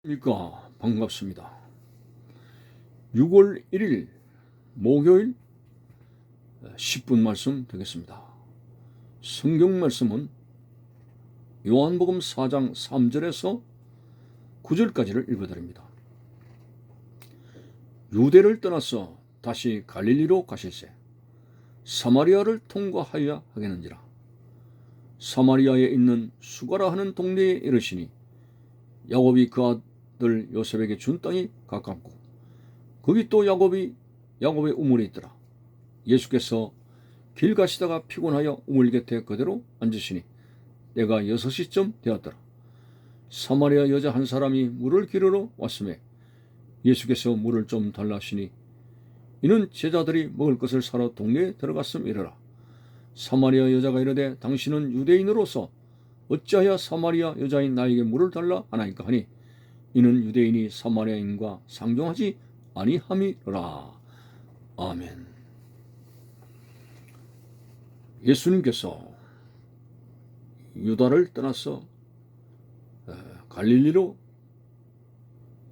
안녕하십니까. 반갑습니다. 6월 1일 목요일 10분 말씀 되겠습니다. 성경 말씀은 요한복음 4장 3절에서 9절까지를 읽어드립니다. 유대를 떠나서 다시 갈릴리로 가실새 사마리아를 통과하여야 하겠는지라. 사마리아에 있는 수가라 하는 동네에 이르시니 야곱이 그 아들 요셉에게 준 땅이 가깝고 거기 또 야곱의 우물이 있더라. 예수께서 길 가시다가 피곤하여 우물 곁에 그대로 앉으시니 때가 6시쯤 되었더라. 사마리아 여자 한 사람이 물을 기르러 왔음에 예수께서 물을 좀 달라 하시니 이는 제자들이 먹을 것을 사러 동네에 들어갔음이러라. 사마리아 여자가 이르되 당신은 유대인으로서 어찌하여 사마리아 여자인 나에게 물을 달라 하나이까 하니 이는 유대인이 사마리아인과 상종하지 아니함이라. 아멘. 예수님께서 유다를 떠나서 갈릴리로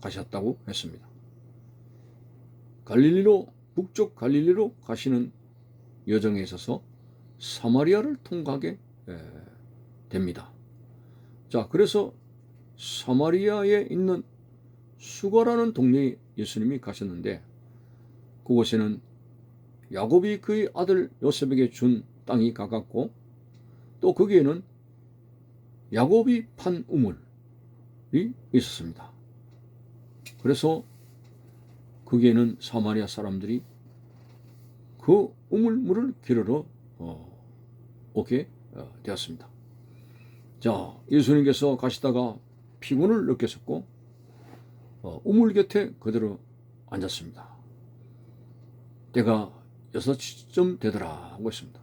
가셨다고 했습니다. 북쪽 갈릴리로 가시는 여정에 있어서 사마리아를 통과하게 됩니다. 자, 그래서 사마리아에 있는 수가라는 동네에 예수님이 가셨는데 그곳에는 야곱이 그의 아들 요셉에게 준 땅이 가깝고 또 거기에는 야곱이 판 우물이 있었습니다. 그래서 거기에는 사마리아 사람들이 그 우물물을 기르러 오게 되었습니다. 자, 예수님께서 가시다가 피곤을 느꼈었고 우물 곁에 그대로 앉았습니다. 때가 6시쯤 되더라 하고 있습니다.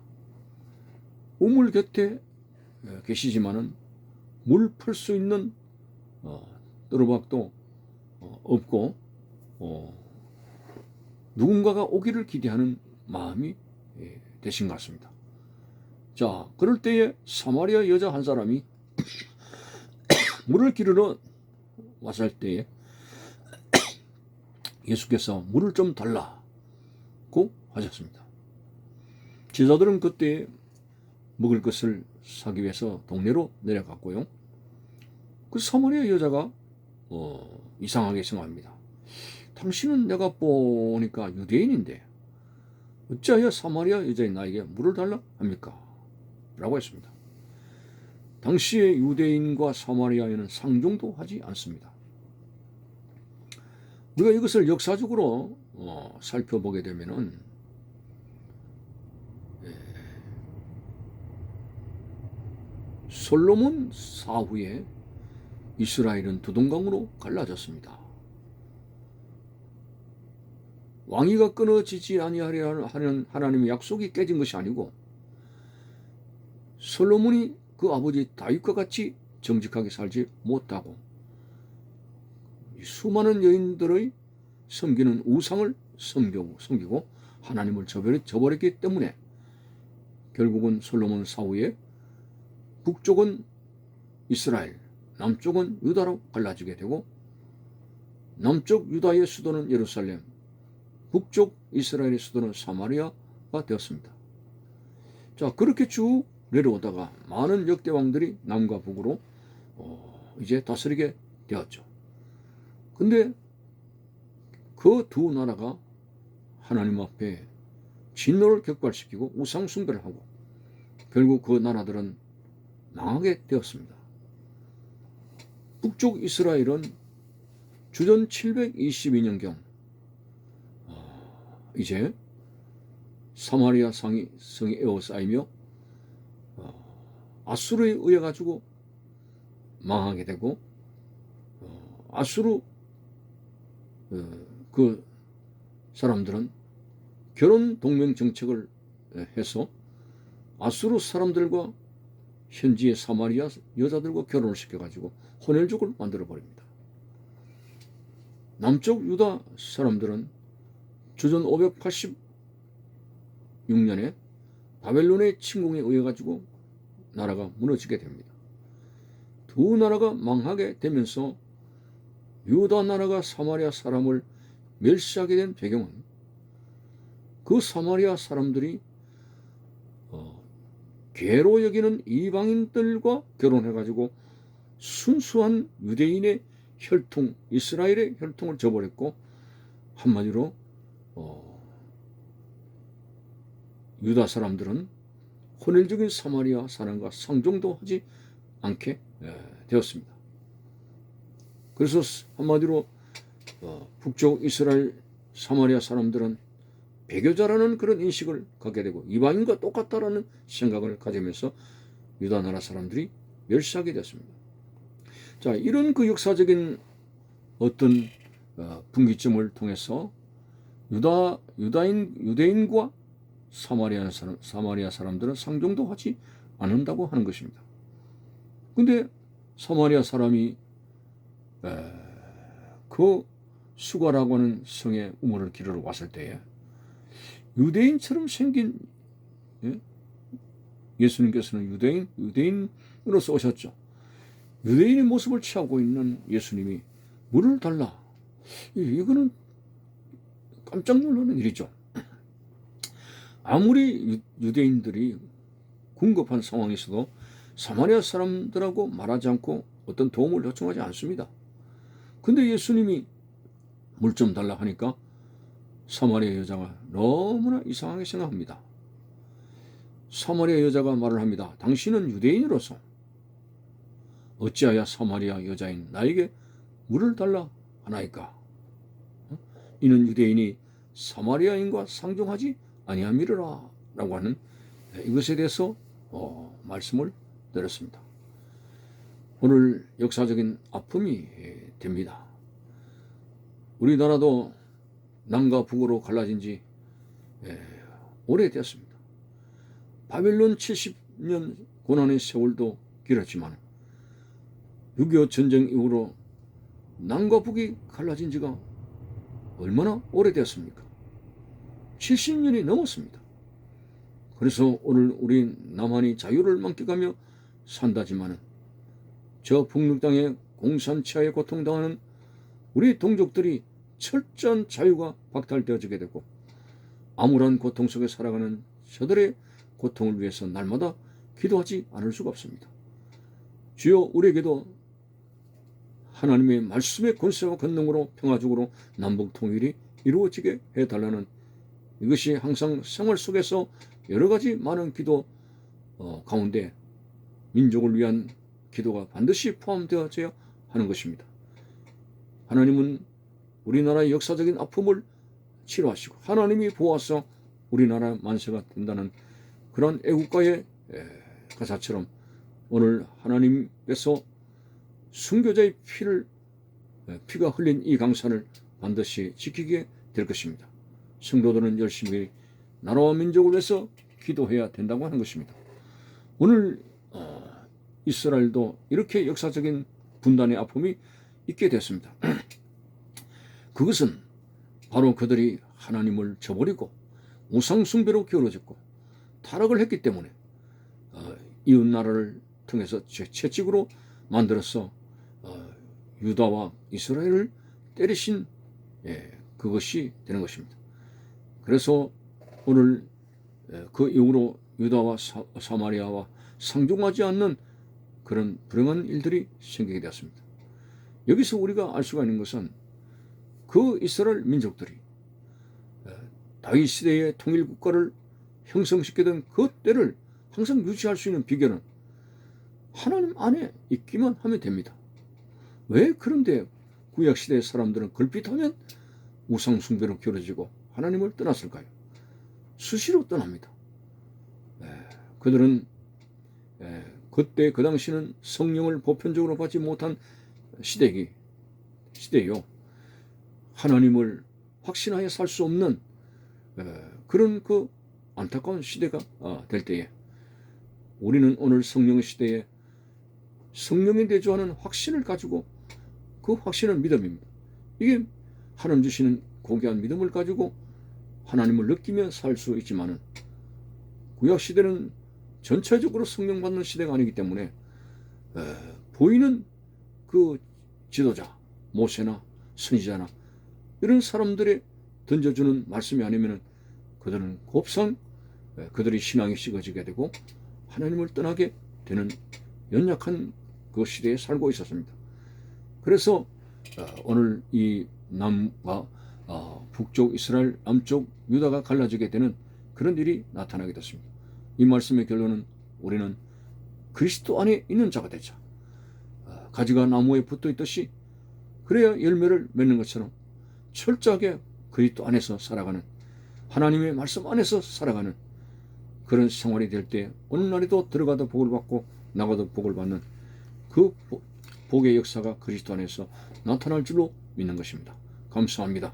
우물 곁에 계시지만은 물 풀 수 있는 뜨르박도 없고 누군가가 오기를 기대하는 마음이 되신 것 같습니다. 자, 그럴 때에 사마리아 여자 한 사람이 물을 기르러 왔을 때에 예수께서 물을 좀 달라고 하셨습니다. 제자들은 그때 먹을 것을 사기 위해서 동네로 내려갔고요. 그 사마리아 여자가 이상하게 생각합니다. 당신은 내가 보니까 유대인인데 어찌하여 사마리아 여자인 나에게 물을 달라 합니까? 라고 했습니다. 당시의 유대인과 사마리아인은 상종도 하지 않습니다. 우리가 이것을 역사적으로 살펴보게 되면은 솔로몬 사후에 이스라엘은 두 동강으로 갈라졌습니다. 왕위가 끊어지지 아니하려 하는 하나님의 약속이 깨진 것이 아니고 솔로몬이 그 아버지 다윗과 같이 정직하게 살지 못하고 수많은 여인들의 섬기는 우상을 섬기고 하나님을 저버렸기 때문에 결국은 솔로몬 사후에 북쪽은 이스라엘, 남쪽은 유다로 갈라지게 되고 남쪽 유다의 수도는 예루살렘, 북쪽 이스라엘의 수도는 사마리아가 되었습니다. 자, 그렇게 쭉 내려오다가 많은 역대 왕들이 남과 북으로 이제 다스리게 되었죠. 근데 그 두 나라가 하나님 앞에 진노를 격발시키고 우상 숭배를 하고 결국 그 나라들은 망하게 되었습니다. 북쪽 이스라엘은 주전 722년경 이제 사마리아 성이 에워싸이며 아수르에 의해 가지고 망하게 되고 아수르 그 사람들은 결혼 동맹 정책을 해서 아수르 사람들과 현지의 사마리아 여자들과 결혼을 시켜가지고 혼혈족을 만들어 버립니다. 남쪽 유다 사람들은 주전 586년에 바벨론의 침공에 의해 가지고 나라가 무너지게 됩니다. 두 나라가 망하게 되면서 유다 나라가 사마리아 사람을 멸시하게 된 배경은 그 사마리아 사람들이 괴로 여기는 이방인들과 결혼해가지고 순수한 유대인의 혈통, 이스라엘의 혈통을 저버렸고, 한마디로 유다 사람들은 혼혈적인 사마리아 사람과 상종도 하지 않게 되었습니다. 그래서 한마디로 북쪽 이스라엘 사마리아 사람들은 배교자라는 그런 인식을 갖게 되고 이방인과 똑같다라는 생각을 가지면서 유다 나라 사람들이 멸시하게 됐습니다. 자, 이런 그 역사적인 어떤 분기점을 통해서 유대인과 사마리아 사람들은 상종도 하지 않는다고 하는 것입니다. 근데 사마리아 사람이 그 수가라고 하는 성에 우물을 기르러 왔을 때에 유대인처럼 생긴, 예수님께서는 유대인으로서 오셨죠. 유대인의 모습을 취하고 있는 예수님이 물을 달라. 이거는 깜짝 놀라는 일이죠. 아무리 유대인들이 궁급한 상황에서도 사마리아 사람들하고 말하지 않고 어떤 도움을 요청하지 않습니다. 근데 예수님이 물 좀 달라 하니까 사마리아 여자가 너무나 이상하게 생각합니다. 사마리아 여자가 말을 합니다. 당신은 유대인으로서 어찌하여 사마리아 여자인 나에게 물을 달라 하나이까? 이는 유대인이 사마리아인과 상종하지 아니함이로라 라고 하는 이것에 대해서 말씀을 드렸습니다. 오늘 역사적인 아픔이 됩니다. 우리나라도 남과 북으로 갈라진 지 오래되었습니다. 바벨론 70년 고난의 세월도 길었지만 6.25 전쟁 이후로 남과 북이 갈라진 지가 얼마나 오래되었습니까? 70년이 넘었습니다. 그래서 오늘 우리 남한이 자유를 만끽하며 산다지만 저 북녘 땅의 공산치하에 고통당하는 우리 동족들이 철저한 자유가 박탈되어지게 되고 암울한 고통 속에 살아가는 저들의 고통을 위해서 날마다 기도하지 않을 수가 없습니다. 주여 우리에게도 하나님의 말씀의 권세와 권능으로 평화적으로 남북 통일이 이루어지게 해달라는 이것이 항상 생활 속에서 여러 가지 많은 기도 가운데 민족을 위한 기도가 반드시 포함되어져야 하는 것입니다. 하나님은 우리나라의 역사적인 아픔을 치료하시고 하나님이 보아서 우리나라 만세가 된다는 그런 애국가의 가사처럼 오늘 하나님께서 순교자의 피가 흘린 이 강산을 반드시 지키게 될 것입니다. 성도들은 열심히 나라와 민족을 위해서 기도해야 된다고 하는 것입니다. 오늘 이스라엘도 이렇게 역사적인 분단의 아픔이 있게 됐습니다. 그것은 바로 그들이 하나님을 저버리고 우상숭배로 기울어졌고 타락을 했기 때문에 이웃 나라를 통해서 채찍으로 만들어서 유다와 이스라엘을 때리신 그것이 되는 것입니다. 그래서 오늘 그 이후로 유다와 사마리아와 상종하지 않는 그런 불행한 일들이 생기게 되었습니다. 여기서 우리가 알 수가 있는 것은 그 이스라엘 민족들이 다윗 시대의 통일 국가를 형성시키던 그 때를 항상 유지할 수 있는 비결은 하나님 안에 있기만 하면 됩니다. 왜 그런데 구약 시대의 사람들은 걸핏하면 우상 숭배로 기울어지고 하나님을 떠났을까요? 수시로 떠납니다. 그들은 그때 그 당시는 성령을 보편적으로 받지 못한 시대요. 하나님을 확신하여 살 수 없는 그런 그 안타까운 시대가 될 때에 우리는 오늘 성령 시대에 성령에 대조하는 확신을 가지고 그 확신은 믿음입니다. 이게 하나님 주시는 고귀한 믿음을 가지고 하나님을 느끼며 살 수 있지만은 구약 시대는 전체적으로 성령 받는 시대가 아니기 때문에 보이는 그 지도자 모세나 선지자나 이런 사람들이 던져주는 말씀이 아니면 그들은 곱상 그들의 신앙이 식어지게 되고 하나님을 떠나게 되는 연약한 그 시대에 살고 있었습니다. 그래서 오늘 이 남과 북쪽 이스라엘, 남쪽 유다가 갈라지게 되는 그런 일이 나타나게 됐습니다. 이 말씀의 결론은 우리는 그리스도 안에 있는 자가 되자. 가지가 나무에 붙어 있듯이 그래야 열매를 맺는 것처럼 철저하게 그리스도 안에서 살아가는, 하나님의 말씀 안에서 살아가는 그런 생활이 될 때 어느 날에도 들어가도 복을 받고 나가도 복을 받는 그 복의 역사가 그리스도 안에서 나타날 줄로 믿는 것입니다. 감사합니다.